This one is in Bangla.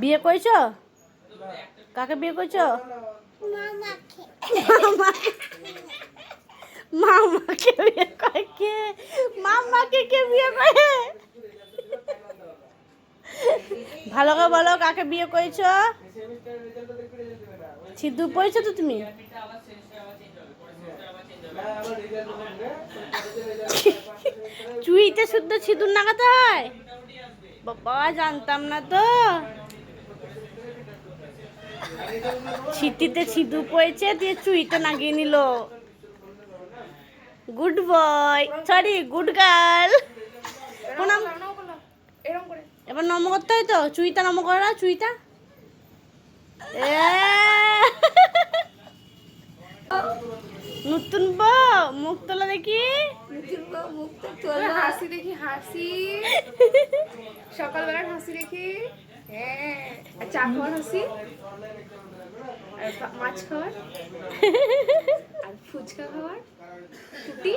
বিয়ে করেছো? কাকে বিয়ে করেছো? মামাকে বিয়ে করে কে? মামাকে কে বিয়ে করে? ভালো করে বলো, কাকে বিয়ে করেছো? সিঁদুর পরেছো তো তুমি? চুইতে শুদ্ধ সিঁদুর লাগাতে হয়? বাবা, জানতাম না তো। ছিটিতে সিঁদুর পড়েছে, দিয়ে চুইতে লাগিয়ে নিল। Good boy, sorry good girl. এবার নম করতে হয় তো, চুইটা নম করে না, চুইটা। নতুন বউ মুখ তোলা দেখি। হাসি দেখি, হাসি সকালবেলার হাসি দেখি। হ্যাঁ, আর চা খাওয়ার হাসি, আর মাছ খাওয়ার, আর ফুচকা খাওয়ার, টুটি।